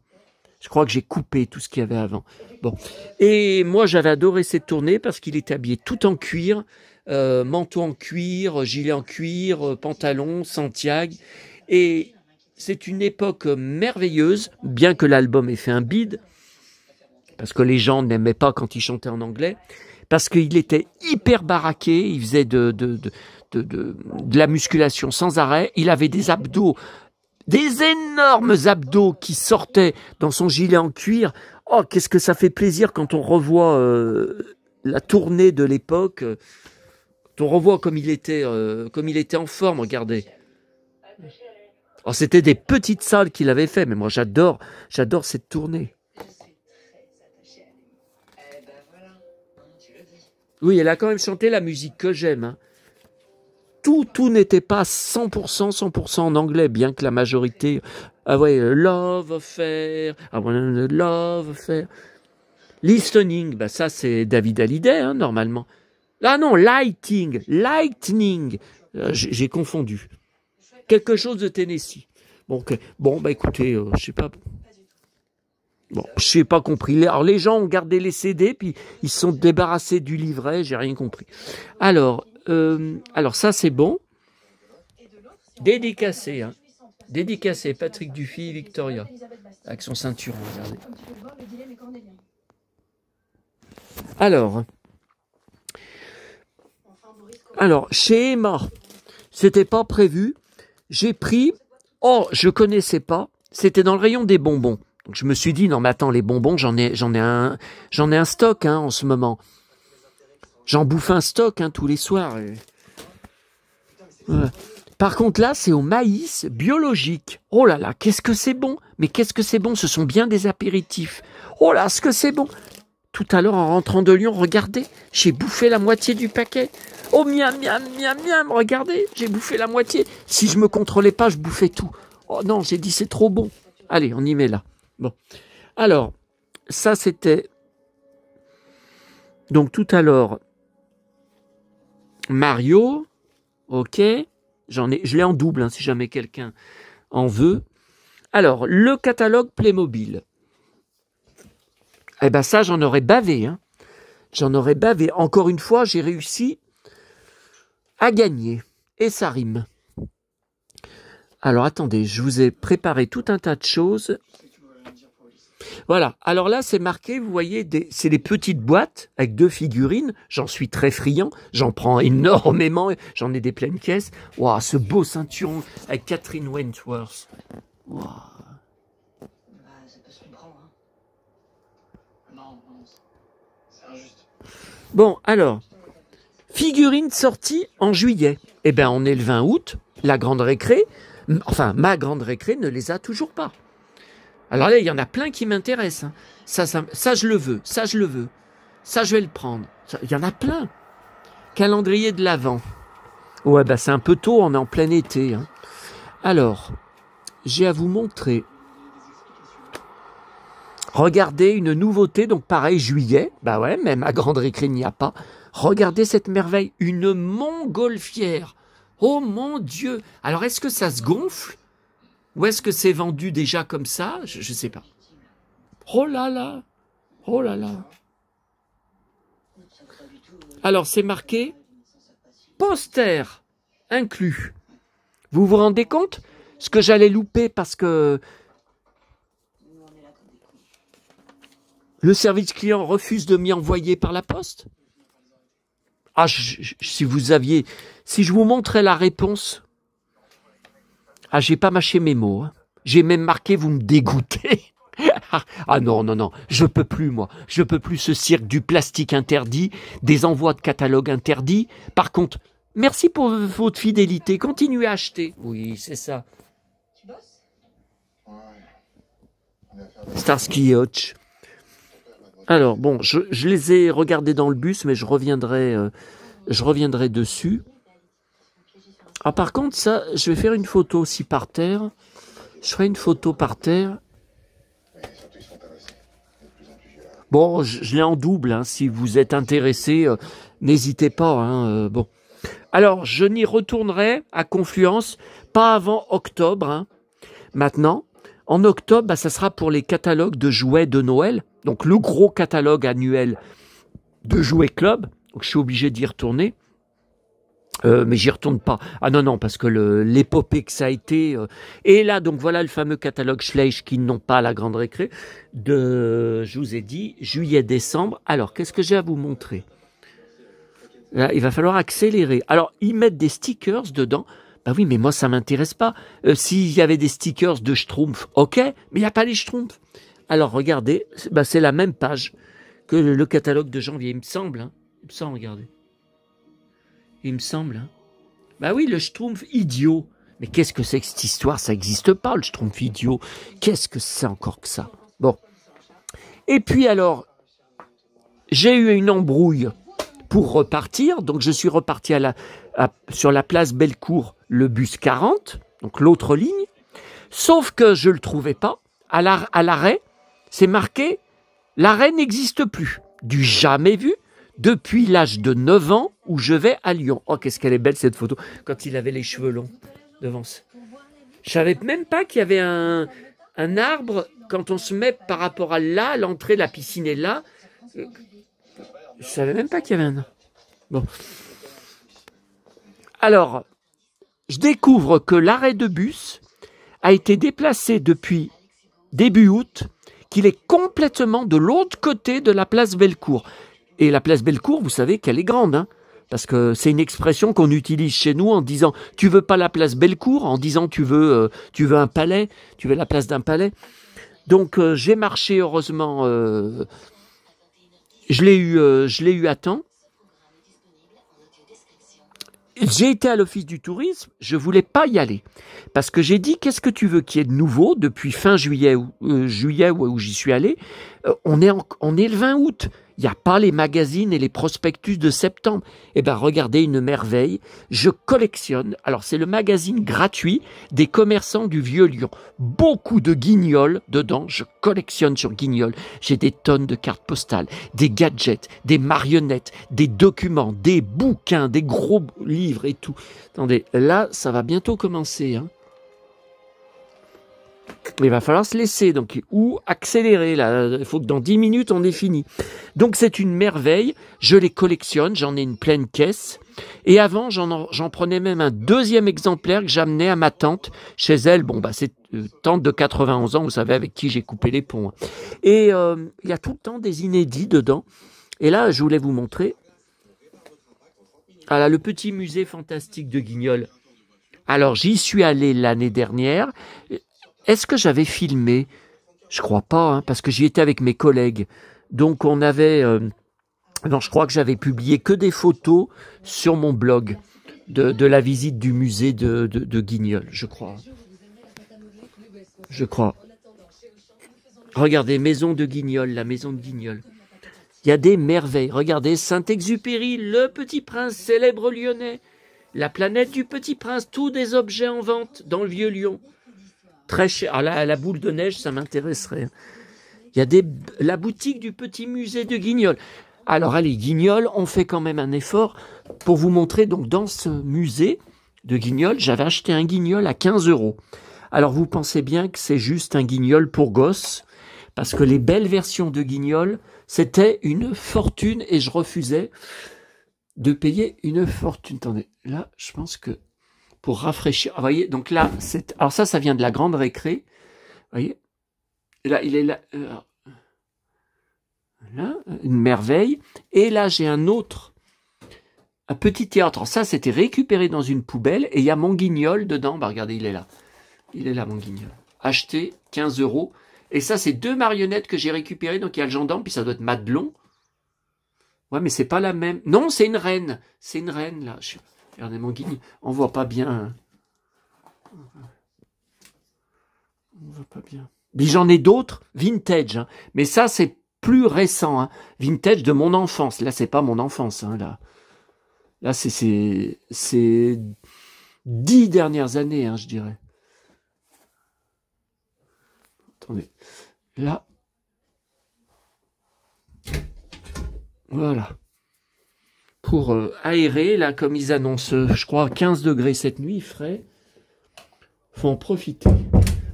Je crois que j'ai coupé tout ce qu'il y avait avant. Bon. Et moi, j'avais adoré cette tournée parce qu'il était habillé tout en cuir, manteau en cuir, gilet en cuir, pantalon, Santiago. Et c'est une époque merveilleuse, bien que l'album ait fait un bide, parce que les gens n'aimaient pas quand il chantait en anglais, parce qu'il était hyper baraqué, il faisait de la musculation sans arrêt, il avait des abdos, des énormes abdos qui sortaient dans son gilet en cuir. Oh, qu'est-ce que ça fait plaisir quand on revoit la tournée de l'époque, on revoit comme il était en forme, regardez. Alors, c'était des petites salles qu'il avait fait, mais moi j'adore cette tournée. Oui, elle a quand même chanté la musique que j'aime. Tout n'était pas 100% en anglais, bien que la majorité... Ah ouais, Love Affair, Love Affair. Listening, ça c'est David Hallyday, normalement. Ah non, Lightning. J'ai confondu. Quelque chose de Tennessee. Bon, okay. Écoutez, je sais pas. Bon, je n'ai pas compris. Alors, les gens ont gardé les CD, puis ils se sont débarrassés du livret, j'ai rien compris. Alors ça, c'est bon. Dédicacé, Dédicacé, Patrick Dufy, Victoria. Avec son ceinturon, regardez. Alors, chez Emma, c'était pas prévu. J'ai pris Oh, je connaissais pas. C'était dans le rayon des bonbons. Donc je me suis dit, non mais attends, les bonbons, j'en ai un stock hein, en ce moment. J'en bouffe un stock hein, tous les soirs. Ouais. Par contre là, c'est au maïs biologique. Oh là là, qu'est-ce que c'est bon. Mais qu'est-ce que c'est bon, ce sont bien des apéritifs. Oh là, ce que c'est bon. Tout à l'heure, en rentrant de Lyon, regardez, j'ai bouffé la moitié du paquet. Oh miam, miam, miam, miam, regardez, j'ai bouffé la moitié. Si je me contrôlais pas, je bouffais tout. Oh non, j'ai dit c'est trop bon. Allez, on y met là. Bon. Alors, ça c'était... Donc tout à l'heure, Mario, ok, je l'ai en double hein, si jamais quelqu'un en veut. Alors, le catalogue Playmobil. Eh ben ça, j'en aurais bavé. Hein. J'en aurais bavé. Encore une fois, j'ai réussi à gagner. Et ça rime. Alors, attendez, je vous ai préparé tout un tas de choses. Voilà. Alors là, c'est marqué, vous voyez, c'est des petites boîtes avec 2 figurines. J'en suis très friand. J'en prends énormément. J'en ai des pleines caisses. Waouh, ce beau ceinturon avec Catherine Wentworth. Waouh. Bon, alors, figurine sortie en juillet. Eh bien, on est le 20 août, la grande récré, enfin, ma grande récré ne les a toujours pas. Alors là, il y en a plein qui m'intéressent. Hein. Ça, je le veux, ça, je le veux. Ça, je vais le prendre. Il y en a plein. Calendrier de l'Avent. Ouais, bah c'est un peu tôt, on est en plein été. Hein. Alors, j'ai à vous montrer... Regardez une nouveauté, donc pareil, juillet. Bah ouais, même à grande récré, il n'y a pas. Regardez cette merveille, une montgolfière. Oh mon Dieu! Alors, est-ce que ça se gonfle? Ou est-ce que c'est vendu déjà comme ça? Je ne sais pas. Oh là là! Oh là là! Alors, c'est marqué poster inclus. Vous vous rendez compte? Ce que j'allais louper parce que... Le service client refuse de m'y envoyer par la poste? Ah, si je vous montrais la réponse. Ah, j'ai pas mâché mes mots. Hein. J'ai même marqué, vous me dégoûtez. Ah non, non, non, je peux plus, moi. Je peux plus ce cirque du plastique interdit, des envois de catalogue interdits. Par contre, merci pour votre fidélité. Continuez à acheter. Oui, c'est ça. Tu bosses? Starsky et Hutch. Alors, bon, je les ai regardés dans le bus, mais je reviendrai dessus. Ah, par contre, ça, je vais faire une photo aussi par terre. Je ferai une photo par terre. Bon, je l'ai en double, hein, si vous êtes intéressé, n'hésitez pas. Hein, bon. Alors, je n'y retournerai à Confluence pas avant octobre. Hein. Maintenant, en octobre, bah, ça sera pour les catalogues de jouets de Noël. Donc, le gros catalogue annuel de Jouets Club. Donc, je suis obligé d'y retourner. Mais j'y retourne pas. Ah non, non, parce que l'épopée que ça a été... Et là, donc voilà le fameux catalogue Schleich qui n'ont pas à la grande récré de, je vous ai dit, juillet-décembre. Alors, qu'est-ce que j'ai à vous montrer? Là, il va falloir accélérer. Alors, ils mettent des stickers dedans. Bah oui, mais moi, ça m'intéresse pas. S'il y avait des stickers de Schtroumpf, ok, mais il n'y a pas les Schtroumpfs. Alors, regardez, bah, c'est la même page que le catalogue de janvier, il me semble. Hein. Il me semble, regardez. Il me semble. Hein. Bah oui, le Schtroumpf idiot. Mais qu'est-ce que c'est que cette histoire? Ça n'existe pas, le Schtroumpf idiot. Qu'est-ce que c'est encore que ça? Bon. Et puis alors, j'ai eu une embrouille pour repartir. Donc, je suis reparti sur la place Bellecour, le bus 40, donc l'autre ligne. Sauf que je ne le trouvais pas. À l'arrêt, c'est marqué « L'arrêt n'existe plus. Du jamais vu. Depuis l'âge de 9 ans où je vais à Lyon. » Oh, qu'est-ce qu'elle est belle cette photo, quand il avait les cheveux longs devant ça. Je savais même pas qu'il y avait un arbre, quand on se met par rapport à là, l'entrée de la piscine est là. Je savais même pas qu'il y avait un arbre. Bon. Alors, je découvre que l'arrêt de bus a été déplacé depuis début août, qu'il est complètement de l'autre côté de la place Bellecour. Et la place Bellecour, vous savez qu'elle est grande. Hein. parce que c'est une expression qu'on utilise chez nous en disant « tu veux pas la place Bellecour ?» en disant tu veux un palais, tu veux la place d'un palais. Donc j'ai marché, heureusement, je l'ai eu à temps. J'ai été à l'office du tourisme, je voulais pas y aller parce que j'ai dit qu'est-ce que tu veux qu'il y ait de nouveau depuis fin juillet où j'y suis allé. On est le 20 août. Il n'y a pas les magazines et les prospectus de septembre. Eh ben, regardez, une merveille. Je collectionne. Alors, c'est le magazine gratuit des commerçants du Vieux-Lyon. Beaucoup de guignols dedans. Je collectionne sur Guignol. J'ai des tonnes de cartes postales, des gadgets, des marionnettes, des documents, des bouquins, des gros livres et tout. Attendez, là, ça va bientôt commencer, hein. Il va falloir se laisser, donc, ou accélérer, là. Il faut que dans 10 minutes, on ait fini. Donc, c'est une merveille. Je les collectionne, j'en ai une pleine caisse. Et avant, j'en prenais même un deuxième exemplaire que j'amenais à ma tante. Chez elle, bon, bah, c'est tante de 91 ans, vous savez, avec qui j'ai coupé les ponts. Et il y a tout le temps des inédits dedans. Et là, je voulais vous montrer. Ah là, le petit musée fantastique de Guignol. Alors, j'y suis allé l'année dernière. Est-ce que j'avais filmé? Je crois pas, hein, parce que j'y étais avec mes collègues. Donc on avait... non, je crois que j'avais publié que des photos sur mon blog de la visite du musée de Guignol, je crois. Je crois. Regardez, maison de Guignol, la maison de Guignol. Il y a des merveilles. Regardez, Saint-Exupéry, le Petit Prince, célèbre lyonnais. La planète du Petit Prince, tous des objets en vente dans le Vieux-Lyon. Très cher. Alors là, la boule de neige, ça m'intéresserait. Il y a la boutique du petit musée de Guignol. Alors allez, Guignol, on fait quand même un effort pour vous montrer. Donc dans ce musée de Guignol, j'avais acheté un Guignol à 15 €. Alors vous pensez bien que c'est juste un Guignol pour gosses, parce que les belles versions de Guignol, c'était une fortune et je refusais de payer une fortune. Attendez, là, je pense que pour rafraîchir. Vous voyez, donc là, alors ça vient de la grande récré. Vous voyez, là, il est là. Là, une merveille. Et là, j'ai un petit théâtre. Alors ça, c'était récupéré dans une poubelle et il y a mon Guignol dedans. Bah, regardez, il est là. Il est là, mon Guignol. Acheté 15 €. Et ça, c'est 2 marionnettes que j'ai récupérées. Donc, il y a le gendarme, puis ça doit être Madelon. Ouais, mais c'est pas la même. Non, c'est une reine. C'est une reine, là. Regardez mon Guignol. On voit pas bien. Hein. On voit pas bien. Mais j'en ai d'autres, vintage. Hein. Mais ça, c'est plus récent. Hein. Vintage de mon enfance. Là, c'est pas mon enfance. Hein, là c'est 10 dernières années, hein, je dirais. Attendez. Là. Voilà. Pour aérer, là, comme ils annoncent, je crois, 15 degrés cette nuit, frais. Faut en profiter.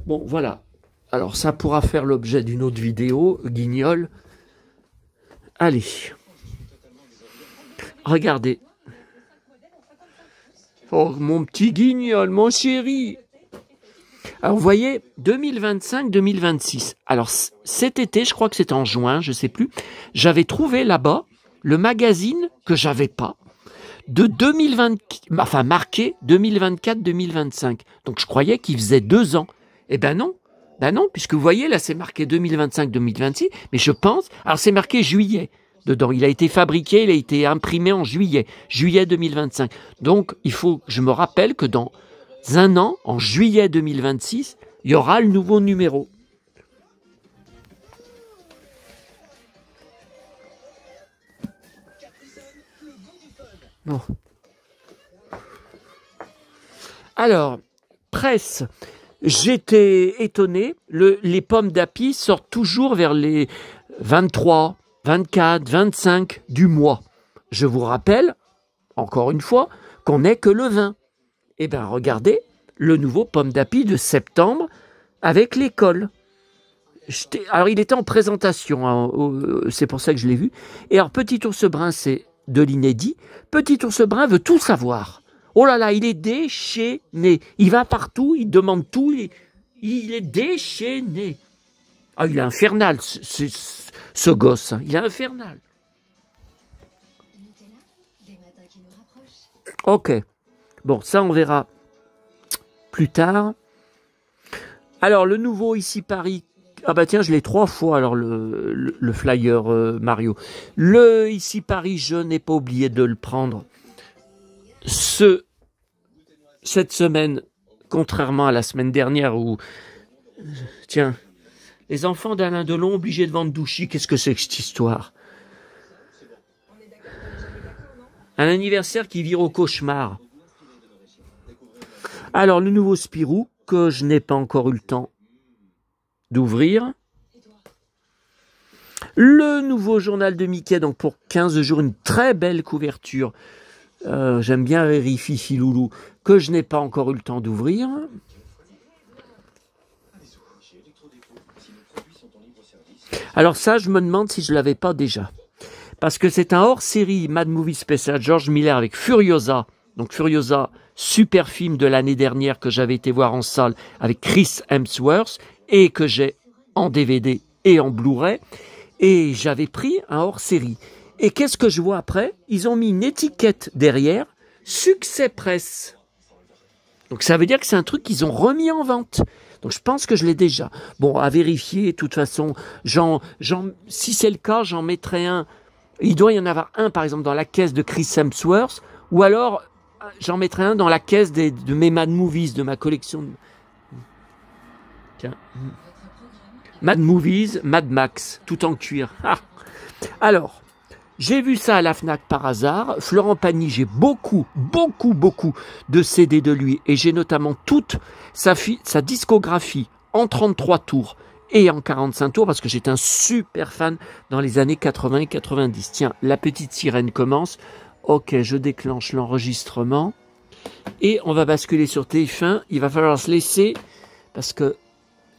Bon, voilà. Alors, ça pourra faire l'objet d'une autre vidéo, Guignol. Allez. Regardez. Oh, mon petit Guignol, mon chéri. Alors, vous voyez, 2025-2026. Alors, cet été, je crois que c'était en juin, je sais plus, j'avais trouvé là-bas le magazine que j'avais pas de 2020, enfin marqué 2024-2025. Donc je croyais qu'il faisait 2 ans. Eh ben non, puisque vous voyez là c'est marqué 2025-2026, mais je pense, alors c'est marqué juillet dedans. Il a été fabriqué, il a été imprimé en juillet 2025. Donc il faut que je me rappelle que dans un an, en juillet 2026, il y aura le nouveau numéro. Bon. Alors, presse, j'étais étonné, les pommes d'api sortent toujours vers les 23, 24, 25 du mois. Je vous rappelle, encore une fois, qu'on n'est que le 20. Eh bien, regardez, le nouveau pomme d'api de septembre avec l'école. Alors, il était en présentation, hein, c'est pour ça que je l'ai vu. Et alors, Petit Ours Brun, c'est de l'inédit. Petit Ours Brun veut tout savoir. Oh là là, il est déchaîné. Il va partout, il demande tout. Il est déchaîné. Ah, il est infernal, ce gosse. Hein. Il est infernal. Ok. Bon, ça, on verra plus tard. Alors, le nouveau Ici Paris. Ah bah tiens, je l'ai 3 fois, alors le flyer Mario. Le Ici Paris, je n'ai pas oublié de le prendre. Cette semaine, contrairement à la semaine dernière où... Tiens, les enfants d'Alain Delon obligés de vendre Douchy, qu'est-ce que c'est que cette histoire? Un anniversaire qui vire au cauchemar. Alors, le nouveau Spirou, que je n'ai pas encore eu le temps d'ouvrir. Le nouveau journal de Mickey, donc pour 15 jours, une très belle couverture. J'aime bien Riri Fifi Loulou, que je n'ai pas encore eu le temps d'ouvrir. Alors ça, je me demande si je ne l'avais pas déjà. Parce que c'est un hors-série Mad Movie Special George Miller avec Furiosa. Donc Furiosa, super film de l'année dernière que j'avais été voir en salle avec Chris Hemsworth et que j'ai en DVD et en Blu-ray. Et j'avais pris un hors-série. Et qu'est-ce que je vois après? Ils ont mis une étiquette derrière, Succès Presse. Donc ça veut dire que c'est un truc qu'ils ont remis en vente. Donc je pense que je l'ai déjà. Bon, à vérifier, de toute façon, si c'est le cas, j'en mettrai un. Il doit y en avoir un, par exemple, dans la caisse de Chris Hemsworth, ou alors j'en mettrai un dans la caisse de mes Mad Movies, de ma collection. Tiens. Mad Movies, Mad Max, tout en cuir. Ah. Alors, j'ai vu ça à la Fnac par hasard. Florent Pagny, j'ai beaucoup de CD de lui. Et j'ai notamment toute sa discographie en 33 tours et en 45 tours, parce que j'étais un super fan dans les années 80 et 90. Tiens, la petite sirène commence. Ok, je déclenche l'enregistrement. Et on va basculer sur TF1. Il va falloir se laisser, parce que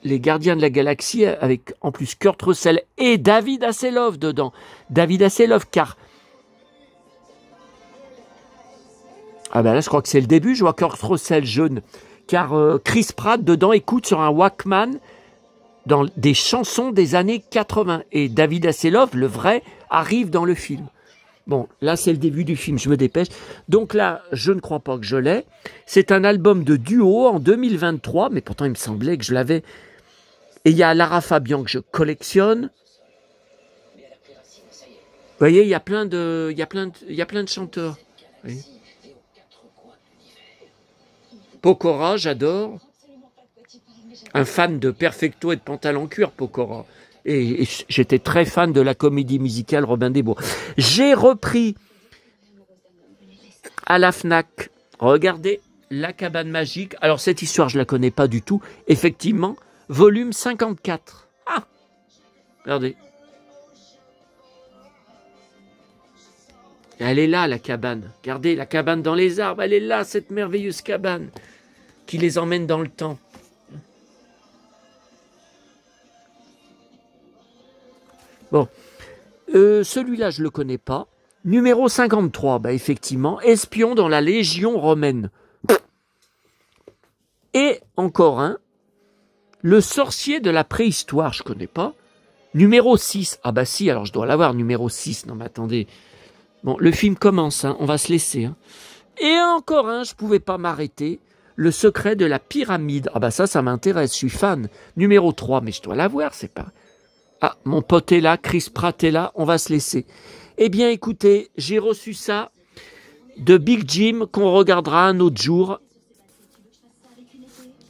les Gardiens de la Galaxie, avec en plus Kurt Russell et David Hasselhoff dedans. David Hasselhoff, car... Ah ben là, je crois que c'est le début, je vois Kurt Russell jeune. Car Chris Pratt, dedans, écoute sur un Walkman dans des chansons des années 80. Et David Hasselhoff, le vrai, arrive dans le film. Bon, là, c'est le début du film, je me dépêche. Donc là, je ne crois pas que je l'ai. C'est un album de duo en 2023, mais pourtant, il me semblait que je l'avais... Et il y a Lara Fabian que je collectionne. Vous voyez, il y a plein de chanteurs. Oui. Pokora, j'adore. Un fan de Perfecto et de Pantalon Cuir, Pokora. Et j'étais très fan de la comédie musicale Robin des Bois. J'ai repris à la Fnac, regardez, La Cabane Magique. Alors cette histoire, je ne la connais pas du tout. Effectivement, volume 54. Ah, regardez. Elle est là, la cabane. Regardez, la cabane dans les arbres. Elle est là, cette merveilleuse cabane qui les emmène dans le temps. Bon, celui-là, je ne le connais pas. Numéro 53, bah effectivement, espion dans la Légion romaine. Et encore un, le sorcier de la préhistoire, je ne connais pas. Numéro 6, ah bah si, alors je dois l'avoir, numéro 6, non mais attendez. Bon, le film commence, hein, on va se laisser. Hein. Et encore un, je ne pouvais pas m'arrêter, le secret de la pyramide. Ah bah ça m'intéresse, je suis fan. Numéro 3, mais je dois l'avoir, c'est pas... Ah, mon pote est là, Chris Pratt est là, on va se laisser. Eh bien, écoutez, j'ai reçu ça de Big Jim, qu'on regardera un autre jour,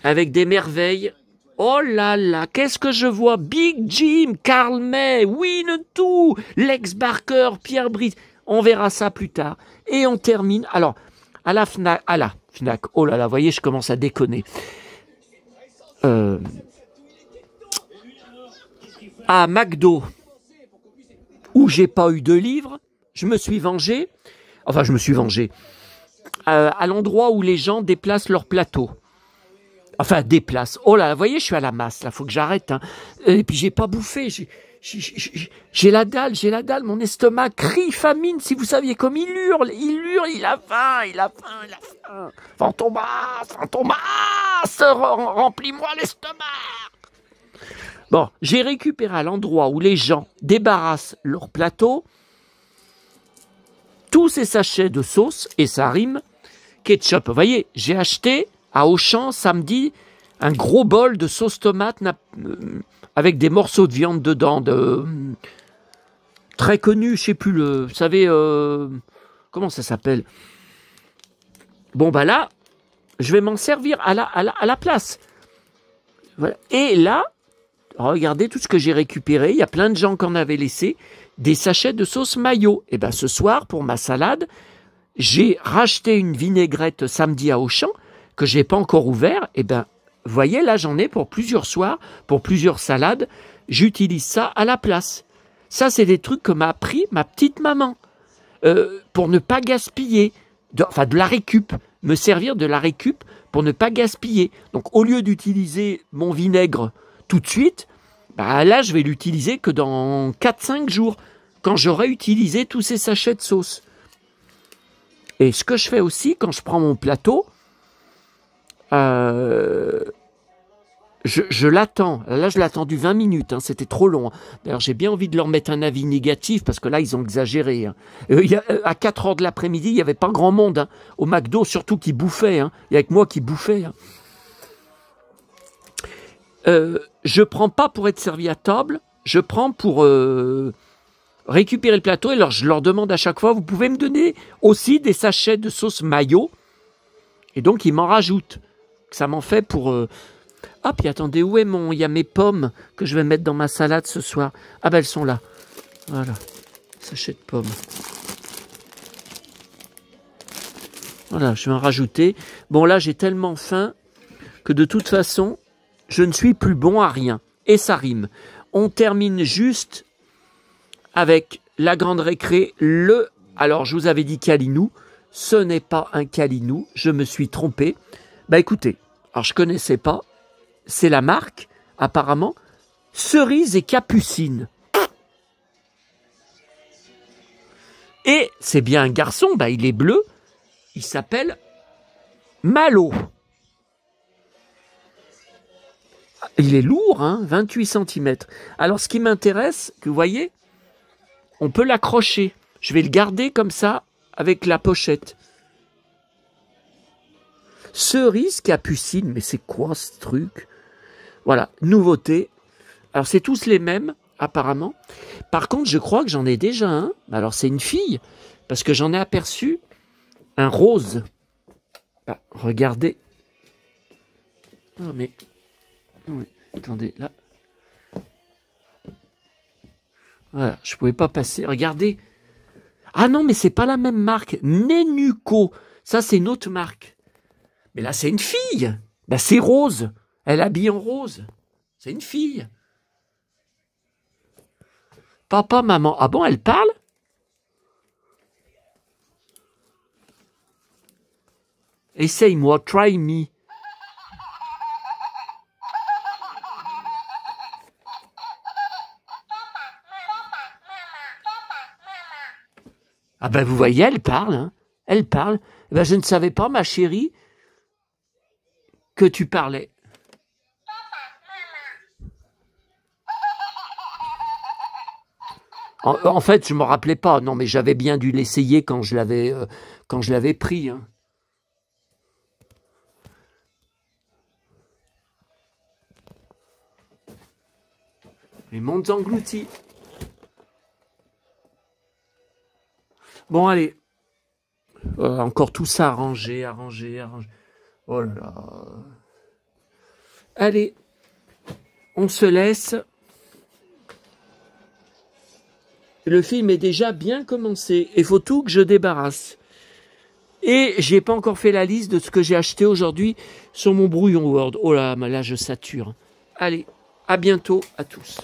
avec des merveilles. Oh là là, qu'est-ce que je vois? Big Jim, Karl May, Winnetou, Lex Barker, Pierre Brice. On verra ça plus tard. Et on termine, alors, à la Fnac, oh là là, vous voyez, je commence à déconner. À McDo, où j'ai pas eu de livre, je me suis vengé. Enfin, je me suis vengé. À l'endroit où les gens déplacent leur plateau. Enfin, déplacent. Oh là, vous voyez, je suis à la masse, là, faut que j'arrête. Hein. Et puis, j'ai pas bouffé. J'ai la dalle, mon estomac crie famine. Si vous saviez comme il hurle, il a faim. Fantomas, remplis-moi l'estomac. Bon, j'ai récupéré à l'endroit où les gens débarrassent leur plateau tous ces sachets de sauce, et ça rime, ketchup. Vous voyez, j'ai acheté à Auchan samedi un gros bol de sauce tomate avec des morceaux de viande dedans, très connu, je sais plus vous savez, comment ça s'appelle? Bon bah là, je vais m'en servir à la place. Voilà. Et là, regardez tout ce que j'ai récupéré. Il y a plein de gens qui en avaient laissé des sachets de sauce mayo. Et ben ce soir, pour ma salade, j'ai racheté une vinaigrette samedi à Auchan que j'ai pas encore ouvert. Et ben, vous voyez, là j'en ai pour plusieurs soirs, pour plusieurs salades. J'utilise ça à la place. Ça, c'est des trucs que m'a appris ma petite maman pour ne pas gaspiller. De la récup, me servir de la récup pour ne pas gaspiller. Donc, au lieu d'utiliser mon vinaigre tout de suite, bah là, je vais l'utiliser que dans 4-5 jours, quand j'aurai utilisé tous ces sachets de sauce. Et ce que je fais aussi, quand je prends mon plateau, je l'attends. Là, je l'ai attendu 20 minutes. Hein, c'était trop long. D'ailleurs, j'ai bien envie de leur mettre un avis négatif parce que là, ils ont exagéré. Hein. À 4 heures de l'après-midi, il n'y avait pas grand monde. Hein, au McDo, surtout qui bouffait. Hein. Il y avait que moi qui bouffais. Hein. Je ne prends pas pour être servi à table. Je prends pour récupérer le plateau. Et alors, je leur demande à chaque fois, vous pouvez me donner aussi des sachets de sauce mayo. Et donc, ils m'en rajoutent. Ça m'en fait pour... Ah, puis attendez, où est il y a mes pommes que je vais mettre dans ma salade ce soir. Ah ben, elles sont là. Voilà. Sachet de pommes. Voilà, je vais en rajouter. Bon, là, j'ai tellement faim que de toute façon, je ne suis plus bon à rien. Et ça rime. On termine juste avec la grande récré. Alors, je vous avais dit Calinou. Ce n'est pas un Calinou. Je me suis trompé. Bah écoutez, alors je connaissais pas. C'est la marque, apparemment, Cerise et Capucine. Et c'est bien un garçon, bah il est bleu, il s'appelle Malo. Il est lourd, hein, 28 cm. Alors ce qui m'intéresse, que vous voyez, on peut l'accrocher. Je vais le garder comme ça, avec la pochette. Cerise Capucine, mais c'est quoi ce truc? Voilà, nouveauté. Alors, c'est tous les mêmes, apparemment. Par contre, je crois que j'en ai déjà un. Alors, c'est une fille, parce que j'en ai aperçu un rose. Ah, regardez. Oh, mais... Oui, attendez, là. Voilà, je ne pouvais pas passer. Regardez. Ah non, mais c'est pas la même marque. Nenuco. Ça, c'est une autre marque. Mais là, c'est une fille. Là, c'est rose. Elle habille en rose. C'est une fille. Papa, maman. Ah bon, elle parle? Essaye-moi, try me. Ah ben, vous voyez, elle parle. Hein. Elle parle. Ben, je ne savais pas, ma chérie, que tu parlais. En fait, je ne me rappelais pas. Non, mais j'avais bien dû l'essayer quand je l'avais pris. Hein. Les mondes engloutis. Bon, allez. Encore tout ça arrangé. Oh là là. Allez. On se laisse. Le film est déjà bien commencé. Il faut tout que je débarrasse. Et j'ai pas encore fait la liste de ce que j'ai acheté aujourd'hui sur mon brouillon Word. Oh là, là je sature. Allez, à bientôt à tous.